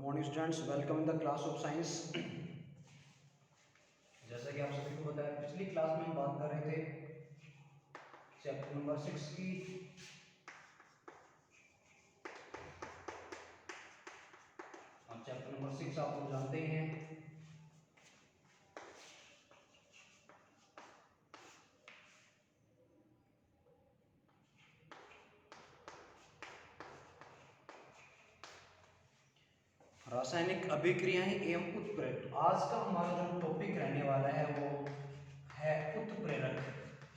Morning students, welcome in the class of science. जैसा कि आप सभी को बताया, पिछली क्लास में हम बात कर रहे थे चैप्टर नंबर 6 की। और चैप्टर नंबर 6 आप लोग जानते ही हैं। रासायनिक अभिक्रियाएं एवं उत्प्रेरक। आज का हमारा जो टॉपिक रहने वाला है वो है उत्प्रेरक।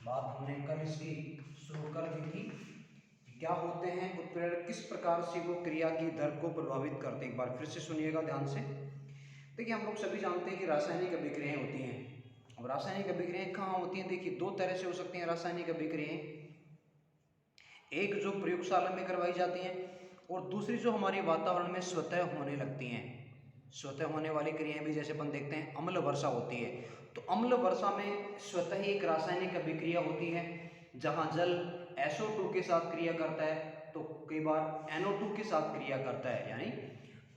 बात हमने कल इसकी शुरू कर दी थी कि क्या होते हैं उत्प्रेरक, किस प्रकार से वो क्रिया की दर को प्रभावित करते हैं। एक बार फिर से सुनिएगा ध्यान से। देखिए, हम लोग सभी जानते हैं कि रासायनिक अभिक्रियाएं होती हैं। अब रासायनिक अभिक्रियाएं कहाँ होती हैं? देखिए, दो तरह से हो सकती हैं रासायनिक अभिक्रियाएं। एक जो प्रयोगशाला में करवाई जाती हैं और दूसरी जो हमारे वातावरण में स्वतः होने लगती हैं। स्वतः होने वाली क्रियाएं भी जैसे अपन देखते हैं अम्ल वर्षा होती है, तो अम्ल वर्षा में स्वतः ही एक रासायनिक अभिक्रिया होती है जहां जल SO2 के साथ क्रिया करता है तो कई बार NO2 के साथ क्रिया करता है। यानी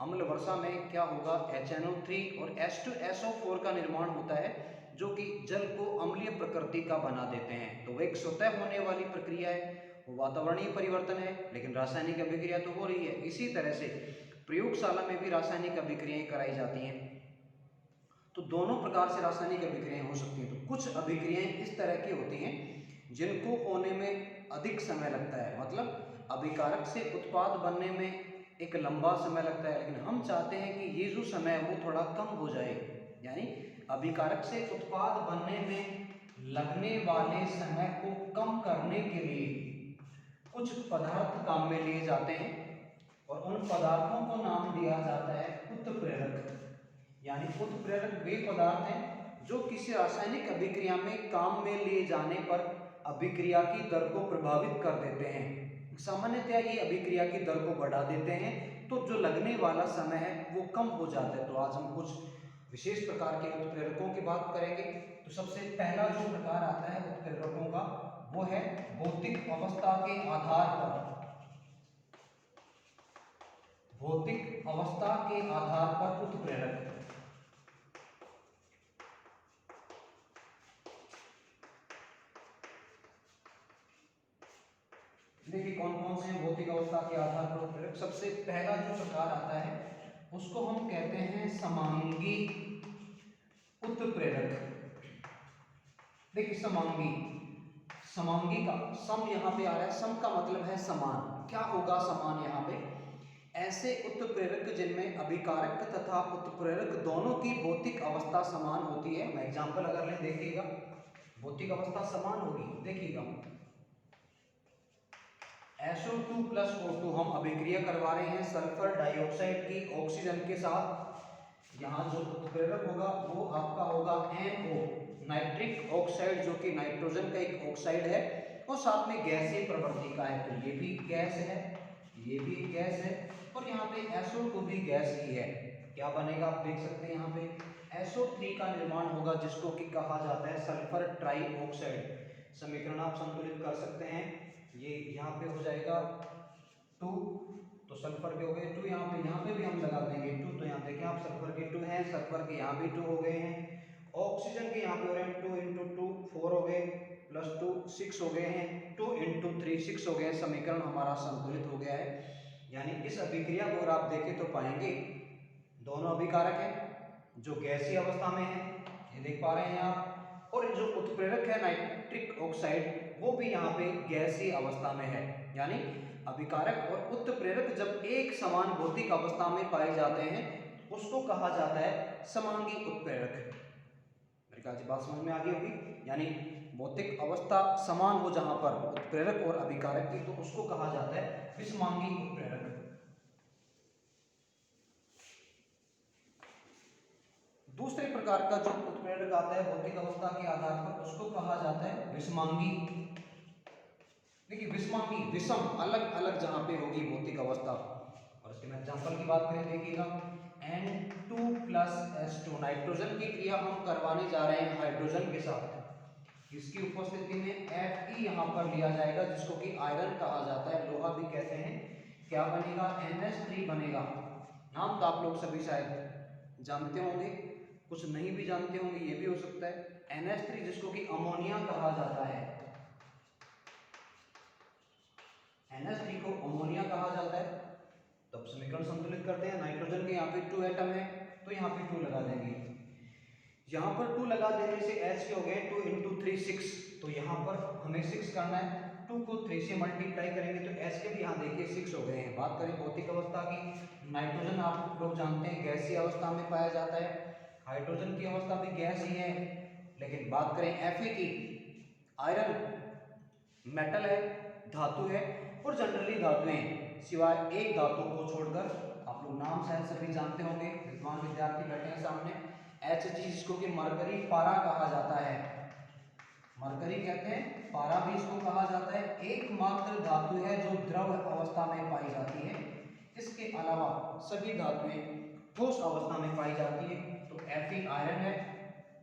अम्ल वर्षा में क्या होगा, HNO3 और H2SO4 का निर्माण होता है जो कि जल को अम्लीय प्रकृति का बना देते हैं। तो वह एक स्वतः होने वाली प्रक्रिया है, वो वातावरणीय परिवर्तन है, लेकिन रासायनिक अभिक्रिया तो हो रही है। इसी तरह से प्रयोगशाला में भी रासायनिक अभिक्रियाएं कराई जाती हैं। तो दोनों प्रकार से रासायनिक अभिक्रियाएं हो सकती हैं। तो कुछ अभिक्रियाएं इस तरह की होती हैं जिनको होने में अधिक समय लगता है, मतलब अभिकारक से उत्पाद बनने में एक लंबा समय लगता है, लेकिन हम चाहते हैं कि ये जो समय है वो थोड़ा कम हो जाए। यानी अभिकारक से उत्पाद बनने में लगने वाले समय को कम करने के लिए कुछ पदार्थ काम में लिए जाते हैं और उन पदार्थों को नाम दिया जाता है उत्प्रेरक। यानी उत्प्रेरक वे पदार्थ हैं जो किसी रासायनिक अभिक्रिया में काम में लिए जाने पर अभिक्रिया की दर को प्रभावित कर देते हैं। सामान्यतया ये अभिक्रिया की दर को बढ़ा देते हैं, तो जो लगने वाला समय है वो कम हो जाता है। तो आज हम कुछ विशेष प्रकार के उत्प्रेरकों की बात करेंगे। तो सबसे पहला जो प्रकार आता है उत्प्रेरकों का वो है भौतिक अवस्था के आधार पर। भौतिक अवस्था के आधार पर उत्प्रेरक। देखिए कौन कौन से भौतिक अवस्था के आधार पर उत्प्रेरक। सबसे पहला जो प्रकार आता है उसको हम कहते हैं समांगी उत्प्रेरक। देखिए समांगी का सम यहाँ पे आ रहा है। सम का मतलब है समान। क्या होगा समान? यहाँ पे ऐसे उत्प्रेरक जिनमें अभिकारक तथा उत्प्रेरक दोनों की भौतिक अवस्था समान होती है। मैं एग्जांपल अगर लें, देखिएगा भौतिक अवस्था समान होगी। देखिएगा SO2 प्लस O2 हम अभिक्रिया करवा रहे हैं सल्फर डाइऑक्साइड की ऑक्सीजन के साथ। यहाँ जो उत्प्रेरक होगा वो आपका होगा NO, नाइट्रिक ऑक्साइड, जो कि नाइट्रोजन का एक ऑक्साइड है और साथ में गैसीय प्रवृत्ति का है। तो ये भी गैस है, ये भी गैस है और यहाँ पे SO2 भी गैस ही है। क्या बनेगा आप देख सकते हैं, यहाँ पे SO3 का निर्माण होगा जिसको कि कहा जाता है सल्फर ट्राइऑक्साइड। समीकरण आप संतुलित कर सकते हैं। ये यहाँ पे हो जाएगा 2, तो सल्फर के हो गए 2। यहाँ पे भी हम लगा देंगे 2। तो यहाँ देखें आप, सल्फर के 2 हैं, सल्फर के यहाँ भी 2 हो गए हैं, ऑक्सीजन के यहाँ पे हो रहे हैं 2 इंटू 2 4 हो गए, प्लस 2 6 हो गए हैं, 2 इंटू 3 6 हो गए। समीकरण हमारा संतुलित हो गया है। यानी इस अभिक्रिया को अगर आप देखें तो पाएंगे दोनों अभिकारक हैं जो गैसीय अवस्था में है, ये देख पा रहे हैं आप, और जो उत्प्रेरक है नाइट्रिक ऑक्साइड वो भी यहाँ पे गैसीय अवस्था में है। यानी अभिकारक और उत्प्रेरक जब एक समान भौतिक अवस्था में पाए जाते हैं उसको कहा जाता है समांगी उत्प्रेरक। मेरे ख्याल से बात समझ में आ गई होगी। यानी भौतिक अवस्था समान हो जहां पर उत्प्रेरक और अभिकारक की, तो उसको कहा जाता है विषमांगी उत्प्रेरक। दूसरे प्रकार का जो उत्प्रेरक आता है भौतिक अवस्था के आधार पर उसको कहा जाता है विषमांगी। देखिए विषमांगी, विषम अलग अलग जहां पे होगी भौतिक अवस्था। और इसके मैं एग्जांपल की बात करें, देखिएगा N2 प्लस H2, नाइट्रोजन की क्रिया हम करवाने जा रहे हैं हाइड्रोजन के साथ। इसकी उपस्थिति में Fe यहाँ पर लिया जाएगा जिसको कि आयरन कहा जाता है, लोहा भी कहते हैं। क्या बनेगा? NH3 बनेगा। नाम तो आप लोग सभी शायद जानते होंगे, कुछ नहीं भी जानते होंगे, ये भी हो सकता है। NH3 जिसको कि अमोनिया कहा जाता है, NH3 को अमोनिया कहा जाता है। तो अब समीकरण संतुलित करते हैं। नाइट्रोजन के यहाँ पे 2 एटम है तो यहाँ पे 2 लगा देंगे। यहाँ पर 2 लगा देने से H के हो गए 2 × 3 6, तो यहाँ पर हमें 6 करना है। 2 को 3 से मल्टीप्लाई करेंगे तो H के भी यहाँ देखिए 6 हो गए हैं। बात करें भौतिक अवस्था की, नाइट्रोजन आप लोग जानते हैं गैसीय अवस्था में पाया जाता है, हाइड्रोजन की अवस्था भी गैस ही है। लेकिन बात करें Fe की, आयरन मेटल है, धातु है, और जनरली धातुएं सिवाय एक धातु को छोड़कर, आप लोग नाम शायद सभी जानते होंगे, विद्वान विद्यार्थी बैठे हैं सामने, Hg जिसको कि मरकरी पारा कहा जाता है, मरकरी कहते हैं, पारा भी इसको कहा जाता है। एकमात्र धातु है जो द्रव अवस्था में पाई जाती है, इसके अलावा सभी धातुएं ठोस अवस्था में पाई जाती है। तो Fe आयरन है,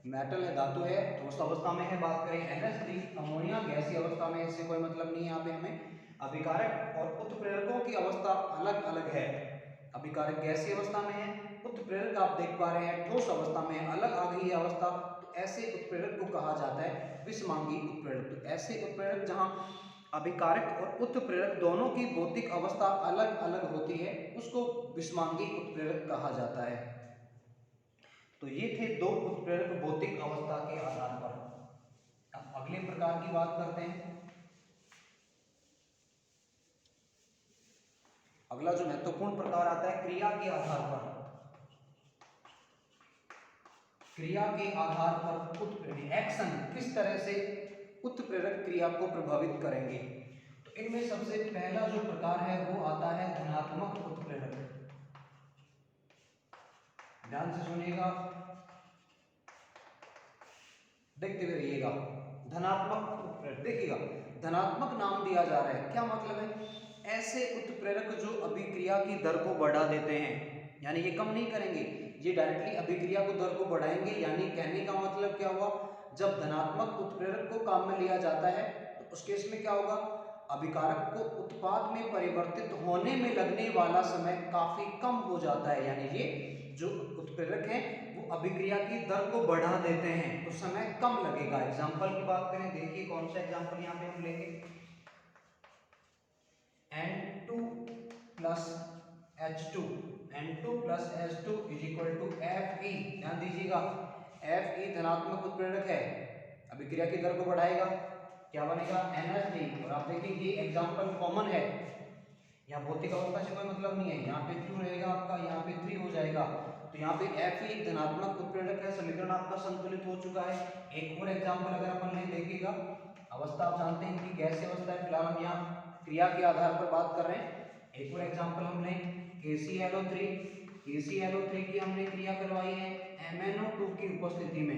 मेटल है, धातु है, ठोस अवस्था में है। बात करें NH3 अमोनिया गैसीय अवस्था में, इससे कोई मतलब नहीं है। यहाँ पे हमें अभिकारक और उत्प्रेरकों की अवस्था अलग अलग है। अभिकारक गैसीय अवस्था में है, उत्प्रेरक आप देख पा रहे हैं ठोस अवस्था में अलग आ गई है अवस्था। तो ऐसे उत्प्रेरक को कहा जाता है विषमांगी उत्प्रेरक। तो ऐसे उत्प्रेरक जहां अभिकारक और उत्प्रेरक दोनों की भौतिक अवस्था अलग अलग होती है, उसको विषमांगी उत्प्रेरक कहा जाता है। तो ये थे 2 उत्प्रेरक भौतिक अवस्था के आधार पर। अब अगले प्रकार की बात करते हैं। अगला जो महत्वपूर्ण प्रकार आता है क्रिया के आधार पर। क्रिया के आधार पर उत्प्रेरक एक्शन किस तरह से उत्प्रेरक क्रिया को प्रभावित करेंगे। तो इनमें सबसे पहला जो प्रकार है वो आता है धनात्मक उत्प्रेरक। ध्यान से सुनिएगा, देखते हुए रहिएगा। धनात्मक उत्प्रेरक, देखिएगा धनात्मक नाम दिया जा रहा है, क्या मतलब है? ऐसे उत्प्रेरक जो अभिक्रिया की दर को बढ़ा देते हैं, यानी ये कम नहीं करेंगे, ये डायरेक्टली अभिक्रिया को दर को बढ़ाएंगे। यानी कहने का मतलब क्या हुआ, जब धनात्मक उत्प्रेरक को काम में लिया जाता है तो उस केस में क्या होगा, अभिकारक को उत्पाद में परिवर्तित होने में लगने वाला समय काफी कम हो जाता है। यानी ये जो उत्प्रेरक है वो अभिक्रिया की दर को बढ़ा देते हैं तो समय कम लगेगा। एग्जाम्पल की बात करें, देखिए कौन सा एग्जाम्पल यहाँ पे हम लेंगे। N2 plus H2, N2 plus H2 is equal to Fe। ध्यान दीजिएगा, Fe धनात्मक उत्प्रेरक है, अभिक्रिया की दर को बढ़ाएगा, क्या बनेगा NH3। और आप देखेंगे एग्जाम्पल कॉमन है, यहाँ भौतिक अवस्था से कोई मतलब नहीं है, यहाँ पे 2 रहेगा आपका, यहाँ पे 3 हो जाएगा। तो यहाँ पे Fe धनात्मक उत्प्रेरक है, समीकरण आपका संतुलित हो चुका है। एक और एग्जाम्पल अगर अपन ले, देखिएगा अवस्था आप जानते हैं कि गैसीय अवस्था है, फिलहाल हम यहाँ क्रिया के आधार पर बात कर रहे हैं। एक और एग्जाम्पल हम लें, KClO3। KClO3 की हमने क्रिया करवाई है MnO2 की उपस्थिति में,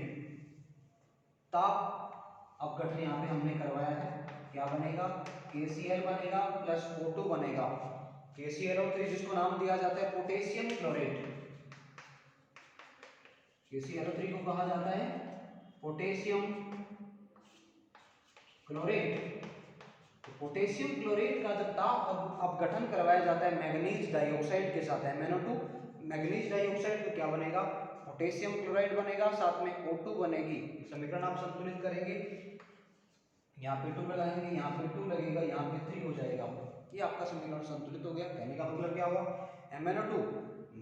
ताप अपघटन यहाँ पे हमने करवाया है। क्या बनेगा, KCl बनेगा प्लस O2 बनेगा। KClO3 जिसको नाम दिया जाता है पोटेशियम क्लोरेट, KClO3 को कहा जाता है पोटेशियम क्लोरेट। तो पोटेशियम क्लोरेट का जब ताप अपघटन करवाया जाता है मैग्नीज डाइऑक्साइड के साथ, MnO2 मैग्नीज डाइऑक्साइड, तो क्या बनेगा, पोटेशियम क्लोराइड बनेगा, साथ में O2 बनेगी। समीकरण आप संतुलित करेंगे, यहाँ पे 2 लगाएंगे, यहाँ पे 2 लगेगा, यहाँ पे 3 हो जाएगा। ये आपका समीकरण संतुलित हो गया। कहने का मतलब क्या हुआ, MnO2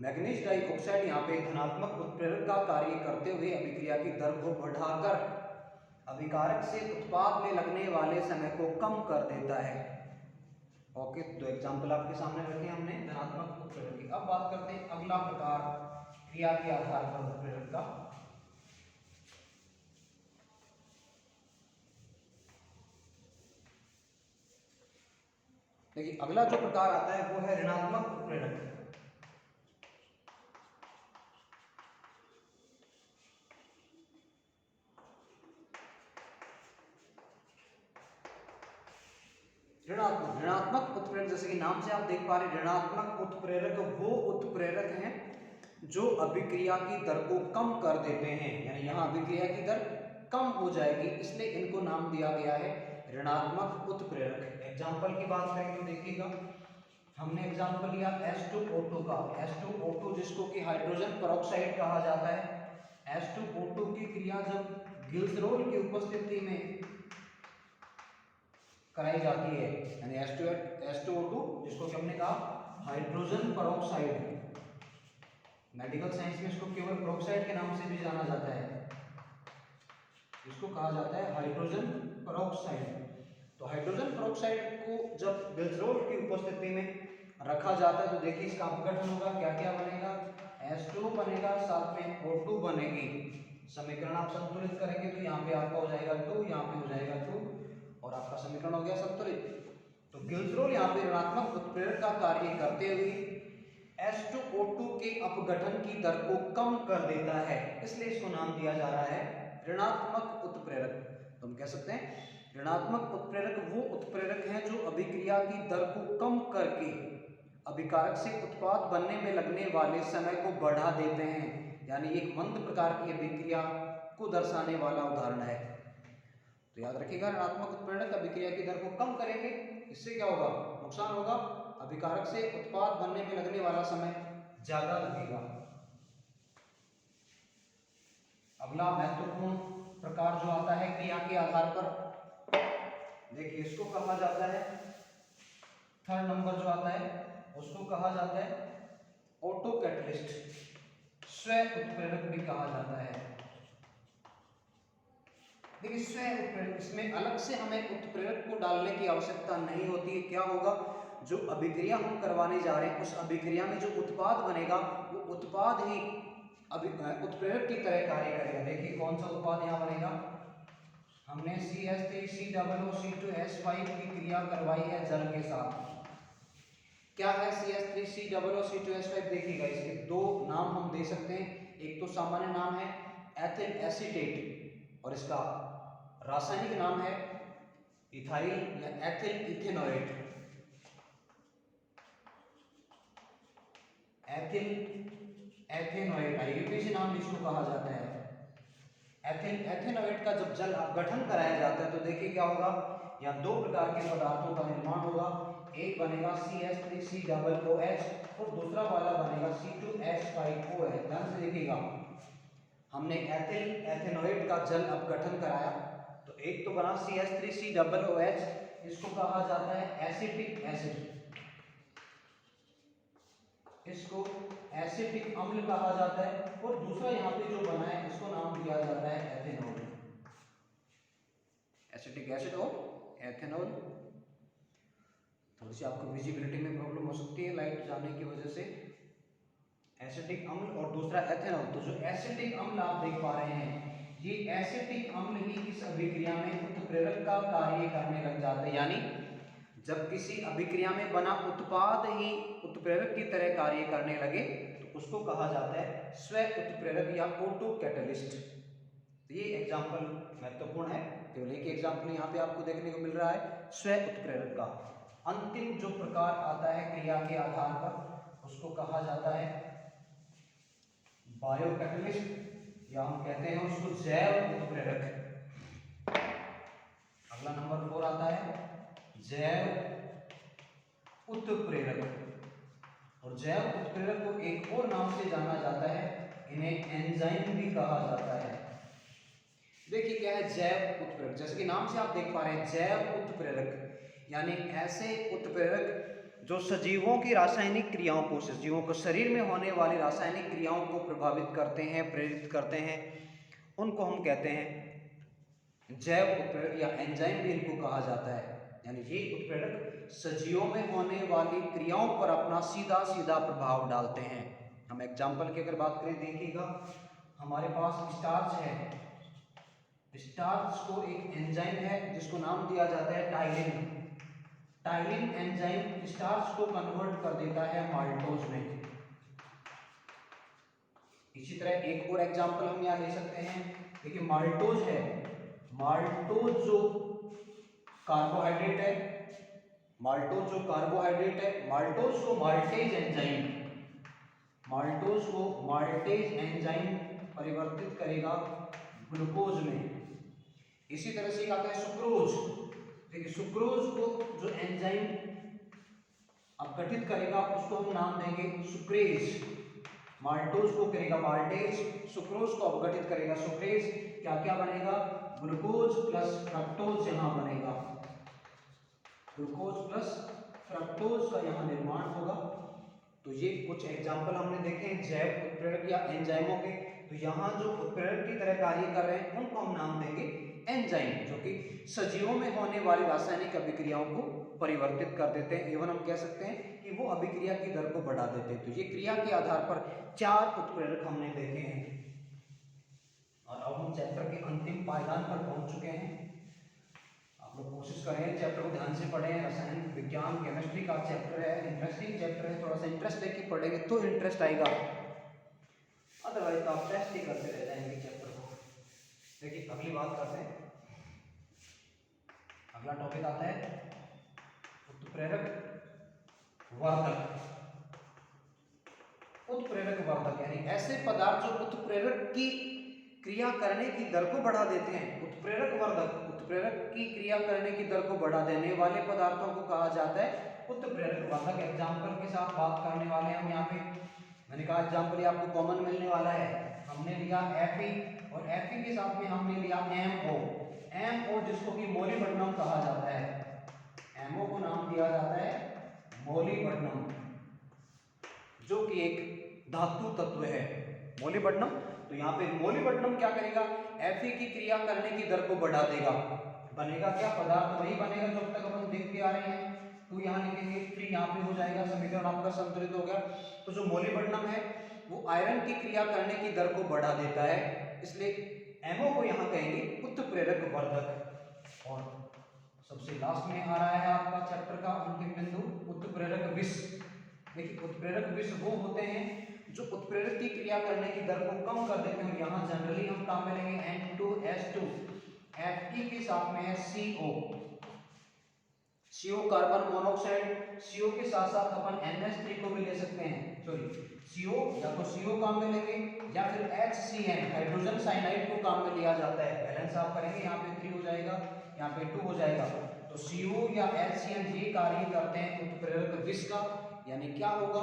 मैग्नीज डाइऑक्साइड यहाँ पे धनात्मक उत्प्रेरक का कार्य करते हुए अभिक्रिया की दर को बढ़ाकर अभिकारक से उत्पाद में लगने वाले समय को कम कर देता है। ओके, तो एग्जाम्पल आपके सामने रखे हमने धनात्मक उत्प्रेरक की। अब बात करते हैं अगला प्रकार क्रिया के आधार पर उत्प्रेरक का। देखिए अगला जो प्रकार आता है वो है ऋणात्मक उत्प्रेरक। ऋणात्मक उत्प्रेरक, जैसे कि नाम से आप देख पा रहे हैं, ऋणात्मक उत्प्रेरक वो उत्प्रेरक हैं जो अभिक्रिया की दर को कम कर देते हैं। यानी यहाँ अभिक्रिया की दर कम हो जाएगी, इसलिए इनको नाम दिया गया है ऋणात्मक उत्प्रेरक। एग्जाम्पल की बात करें तो देखिएगा, हमने एग्जाम्पल लिया H2O2 का। H2O H2O2 जिसको कि हाइड्रोजन पेरोक्साइड कहा जाता है, H2O2 की क्रिया जब ग्लिसरॉल की उपस्थिति में कराई जाती है, यानी H2O2 जिसको कि हमने कहा हाइड्रोजन पेरोक्साइड, मेडिकल साइंस में इसको केवल पेरोक्साइड के नाम से भी जाना जाता है, इसको कहा जाता है हाइड्रोजन पेरोक्साइड। तो हाइड्रोजन पेरोक्साइड को जब ग्लिसरॉल की उपस्थिति में रखा जाता है तो देखिए इसका अपघटन होगा, क्या क्या बनेगा, H2 बनेगा, साथ में O2 बनेगी, समीकरण आप संतुलित करेंगे तो यहाँ पे आपका हो जाएगा 2, यहाँ पे हो जाएगा 2 और आपका समीकरण हो गया संतुलित। तो ग्लिसरॉल यहाँ पे ऋणात्मक उत्प्रेरक का कार्य करते हुए H2O2 के अपघटन की दर को कम कर देता है, इसलिए इसको नाम दिया जा रहा है ऋणात्मक उत्प्रेरक। तो हम कह सकते हैं ऋणात्मक उत्प्रेरक वो उत्प्रेरक हैं जो अभिक्रिया की दर को कम करके अभिकारक से उत्पाद बनने में लगने वाले समय को बढ़ा देते हैं, यानी एक मंद प्रकार की अभिक्रिया को दर्शाने वाला उदाहरण है। तो याद रखिएगा ऋणात्मक उत्प्रेरक अभिक्रिया की दर को कम करेंगे, इससे क्या होगा, नुकसान होगा, अभिकारक से उत्पाद बनने में लगने वाला समय ज्यादा लगेगा। अगला महत्वपूर्ण प्रकार जो आता है क्रिया के आधार पर, देखिए इसको कहा जाता है, थर्ड नंबर जो आता है उसको कहा जाता है ऑटो कैटलिस्ट, स्व उत्प्रेरक भी कहा जाता है। देखिए स्व उत्प्रेरक, इसमें अलग से हमें उत्प्रेरक को डालने की आवश्यकता नहीं होती है। क्या होगा, जो अभिक्रिया हम करवाने जा रहे हैं उस अभिक्रिया में जो उत्पाद बनेगा वो उत्पाद ही उत्प्रेरक की तरह कार्य करेगा। देखिए कौन सा उत्पाद यहाँ बनेगा, हमने CH3COO2H5 की क्रिया करवाई है जल के साथ। क्या है CH3COO2H5, देखिएगा इसके दो नाम हम दे सकते हैं, एक तो सामान्य नाम है एथिल एसीटेट और इसका रासायनिक नाम है इथाइल या ethyl ethanoate, ethyl ethanoate, IUPAC नाम इसको कहा जाता है। एथिल एथेनोएट का जब जल अपघटन कराया जाता है तो देखिए क्या होगा, यहाँ दो प्रकार के पदार्थों का निर्माण होगा, एक बनेगा CH3COOH और दूसरा वाला बनेगा C2H5OH। ध्यान से देखिएगा, हमने एथिल एथेनोएट का जल अपघटन कराया तो एक तो बना CH3COOH, इसको कहा जाता है एसिटिक एसिड, इसको एसिटिक अम्ल कहा जाता है, और दूसरा यहाँ पे जो बना है इसको नाम दिया जाता है एथेनॉल, एसिटिक एसिड और एथेनॉल। थोड़ी सी आपको विजिबिलिटी में प्रॉब्लम हो सकती है लाइट जाने की वजह से। एसिटिक अम्ल और दूसरा एथेनॉल, तो जो एसिटिक अम्ल आप देख पा रहे हैं ये एसिटिक अम्ल ही इस अभिक्रिया में उत्प्रेरक का कार्य करने लग जाते हैं, यानी जब किसी अभिक्रिया में बना उत्पाद ही उत्प्रेरक की तरह कार्य करने लगे तो उसको कहा जाता है स्व उत्प्रेरक या ऑटो कैटलिस्ट। तो ये एग्जांपल महत्वपूर्ण है, केवल एक एग्जांपल यहाँ पे आपको देखने को मिल रहा है स्व उत्प्रेरक का। अंतिम जो प्रकार आता है क्रिया के आधार पर उसको कहा जाता है बायो कैटलिस्ट या हम कहते हैं उसको जैव उत्प्रेरक। अगला नंबर 4 आता है जैव उत्प्रेरक, और जैव उत्प्रेरक को एक और नाम से जाना जाता है, इन्हें एंजाइम भी कहा जाता है। देखिए क्या है जैव उत्प्रेरक, जैसे कि नाम से आप देख पा रहे हैं जैव उत्प्रेरक यानी ऐसे उत्प्रेरक जो सजीवों की रासायनिक क्रियाओं को, सजीवों को शरीर में होने वाली रासायनिक क्रियाओं को प्रभावित करते हैं, प्रेरित करते हैं, उनको हम कहते हैं जैव उत्प्रेरक या एंजाइम भी इनको कहा जाता है। यानी ये उत्प्रेरक सजीवों में होने वाली क्रियाओं पर अपना सीधा सीधा प्रभाव डालते हैं। हम एग्जाम्पल की अगर बात करें, देखिएगा हमारे पास स्टार्च है, स्टार्च को एक एंजाइम है जिसको नाम दिया जाता है टाइलिन। टाइलिन एंजाइम स्टार्च को कन्वर्ट कर देता है माल्टोज में। इसी तरह एक और एग्जांपल हम यहाँ ले सकते हैं, देखिए माल्टोज है, माल्टोज जो कार्बोहाइड्रेट है, माल्टोज जो कार्बोहाइड्रेट है, माल्टोज को माल्टेज एंजाइम, माल्टोज को माल्टेज एंजाइम परिवर्तित करेगा ग्लूकोज में। इसी तरह से आता है सुक्रोज, देखिए सुक्रोज को जो एंजाइम अपघटित करेगा उसको हम नाम देंगे सुक्रेज। माल्टोज को करेगा माल्टेज, सुक्रोज को अपघटित करेगा सुक्रेज, क्या क्या बनेगा, ग्लूकोज प्लस फ्रक्टोज यहाँ बनेगा, ग्लूकोज प्लस फ्रक्टोज का यहाँ निर्माण होगा। तो ये कुछ एग्जाम्पल हमने देखे हैं जैव उत्प्रेरक या एंजाइमों के। तो यहाँ जो उत्प्रेरक की तरह कार्य कर रहे हैं उनको हम नाम देंगे एंजाइम, जो कि सजीवों में होने वाली रासायनिक अभिक्रियाओं को परिवर्तित कर देते हैं। एवं हम कह सकते हैं कि वो अभिक्रिया की दर को बढ़ा देते हैं। तो ये क्रिया के आधार पर 4 उत्प्रेरक हमने देखे हैं। और अब हम चैप्टर के अंतिम पायदान पर पहुंच चुके हैं। आप लोग कोशिश करें चैप्टर को ध्यान से पढ़ें। रसायन विज्ञान केमिस्ट्री का चैप्टर है, इंटरेस्टिंग चैप्टर है, थोड़ा सा इंटरेस्ट लेके पढ़ेंगे तो इंटरेस्ट आएगा, अदरवाइज तो आप टेस्ट ही करते रह जाएंगे चैप्टर को। देखिए अगली बात करते हैं, अगला टॉपिक आता है उत्प्रेरक वर्धक। उत्प्रेरक वर्धक यानी ऐसे पदार्थ जो उत्प्रेरक की क्रिया करने की दर को बढ़ा देते हैं। उत्प्रेरक वर्धक उत्प्रेरक की क्रिया करने की दर को बढ़ा देने वाले पदार्थों को कहा जाता है उत्प्रेरक वर्धक। एग्जाम्पल के साथ बात करने वाले हैं हम यहाँ पे। मैंने कहा एग्जाम्पल आपको कॉमन मिलने वाला है। हमने लिया Fe और Fe के साथ में हमने लिया MO। MO जिसको कि मोलिब्डेनम कहा जाता है, MO को नाम दिया जाता है मोलिब्डेनम, जो कि एक धातु तत्व है मोलिब्डेनम। तो यहाँ पे मोलिब्डेनम क्या करेगा, Fe की क्रिया करने की दर को बढ़ा देगा। बनेगा क्या, पदार्थ वही बनेगा जो अब तक अपन देखते आ रहे हैं। 2 यहाँ लिखेंगे, 3 यहाँ पे हो जाएगा, समीकरण आपका संतुलित हो गया। तो जो मोलिब्डेनम है वो आयरन की क्रिया करने की दर को बढ़ा देता है, इसलिए MO को यहाँ कहेंगे उत्प्रेरक वर्धक। और सबसे लास्ट में आ रहा है आपका चैप्टर का अंतिम बिंदु उत्प्रेरक विष। देखिए उत्प्रेरक विष वो होते हैं जो उत्प्रेरक की क्रिया करने की दर को कम कर देते हैं। और यहाँ जनरली हम काम में लेंगे N2S2, Fe के साथ में है CO, CO carbon monoxide, CO के साथ साथ अपन NH3 को भी ले सकते हैं, सॉरी CO या तो CO काम में लेंगे या फिर HCN हाइड्रोजन साइनाइड को काम में लिया जाता है। बैलेंस आप करेंगे, यहाँ पे 3 हो जाएगा, यहाँ पे 2 हो जाएगा। तो CO या HCN ये कार्य करते हैं उत्प्रेरक विष का। यानी क्या होगा,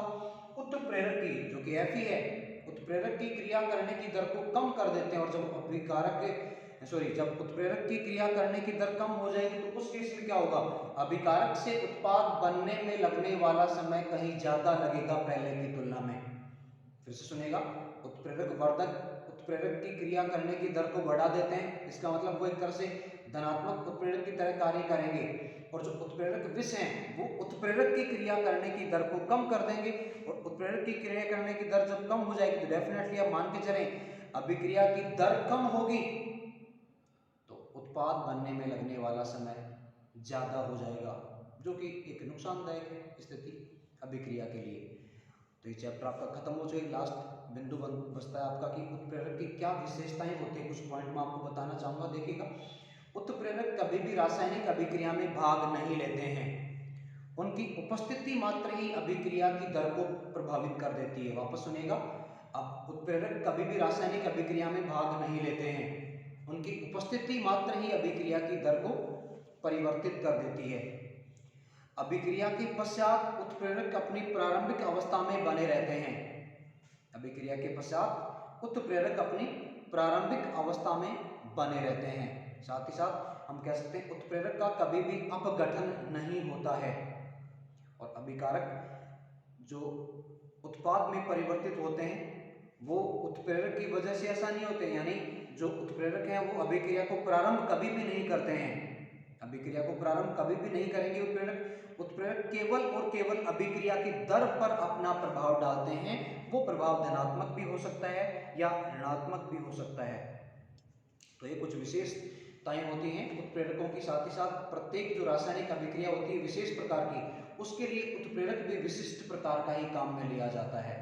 उत्प्रेरक की जो कि Fe है उत्प्रेरक की क्रिया करने की दर को कम कर देते हैं। और जब अभिकारक जब उत्प्रेरक की क्रिया करने की दर कम हो जाएगी तो उस केस में क्या होगा, अभिकारक से उत्पाद बनने में लगने वाला समय कहीं ज्यादा लगेगा पहले की तुलना में। फिर से सुनेगा, उत्प्रेरक वर्धक उत्प्रेरक की क्रिया करने की दर को बढ़ा देते हैं। इसका मतलब वो एक तरह से धनात्मक उत्प्रेरक की तरह कार्य करेंगे। और जो उत्प्रेरक विष हैं वो उत्प्रेरक की क्रिया करने की दर को कम कर देंगे। और उत्प्रेरक की क्रिया करने की दर जब कम हो जाएगी तो डेफिनेटली आप मान के चलें अभिक्रिया की दर कम होगी तो उत्पाद बनने में लगने वाला समय ज्यादा हो जाएगा, जो कि एक नुकसानदायक स्थिति अभिक्रिया के लिए। तो ये चैप्टर आपका खत्म हो जाएगा। लास्ट बिंदु बचता है आपका कि उत्प्रेरक की क्या विशेषताएं होती है। कुछ पॉइंट मैं आपको बताना चाहूंगा। देखिएगा, उत्प्रेरक कभी भी रासायनिक अभिक्रिया में भाग नहीं लेते हैं। उनकी उपस्थिति मात्र ही अभिक्रिया की दर को प्रभावित कर देती है। वापस सुनिएगा, अब उत्प्रेरक कभी भी रासायनिक अभिक्रिया में भाग नहीं लेते हैं। उनकी उपस्थिति मात्र ही अभिक्रिया की दर को परिवर्तित कर देती है। अभिक्रिया के पश्चात उत्प्रेरक अपनी प्रारंभिक अवस्था में बने रहते हैं। अभिक्रिया के पश्चात उत्प्रेरक अपनी प्रारंभिक अवस्था में बने रहते हैं। साथ ही साथ हम कह सकते हैं उत्प्रेरक का कभी भी अपघटन नहीं होता है। और अभिकारक जो उत्पाद में परिवर्तित होते हैं वो उत्प्रेरक की वजह से ऐसा नहीं होते। यानी जो उत्प्रेरक हैं वो अभिक्रिया को प्रारंभ कभी भी नहीं करते हैं। अभिक्रिया को प्रारंभ कभी भी नहीं करेंगे उत्प्रेरक केवल और केवल अभिक्रिया की दर पर अपना प्रभाव डालते हैं। वो प्रभाव धनात्मक भी हो सकता है या ऋणात्मक भी हो सकता है। तो ये कुछ विशेषताएं होती हैं उत्प्रेरकों की। साथ ही साथ प्रत्येक जो रासायनिक अभिक्रिया होती है विशेष प्रकार की, उसके लिए उत्प्रेरक भी विशिष्ट प्रकार का ही काम में लिया जाता है।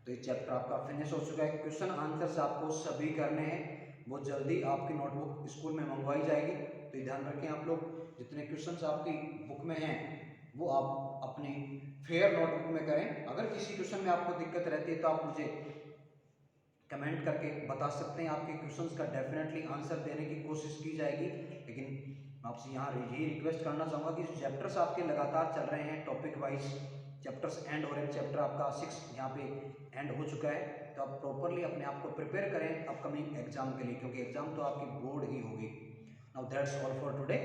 तो ये चैप्टर आपका फिनिश हो चुका है। क्वेश्चन आंसर्स आपको सभी करने हैं, वो जल्दी आपकी नोटबुक स्कूल में मंगवाई जाएगी। तो ध्यान रखें आप लोग, जितने क्वेश्चंस आपकी बुक में हैं वो आप अपनी फेयर नोटबुक में करें। अगर किसी क्वेश्चन में आपको दिक्कत रहती है तो आप मुझे कमेंट करके बता सकते हैं। आपके क्वेश्चंस का डेफिनेटली आंसर देने की कोशिश की जाएगी। लेकिन आपसे यहाँ यही रिक्वेस्ट करना चाहूँगा कि जो चैप्टर्स आपके लगातार चल रहे हैं टॉपिक वाइज, चैप्टर्स एंड हो रहे हैं। चैप्टर आपका 6 यहाँ पे एंड हो चुका है। तो आप प्रॉपरली अपने आप को प्रिपेयर करें अपकमिंग एग्जाम के लिए, क्योंकि एग्जाम तो आपकी बोर्ड ही होगी। Now that's all for today.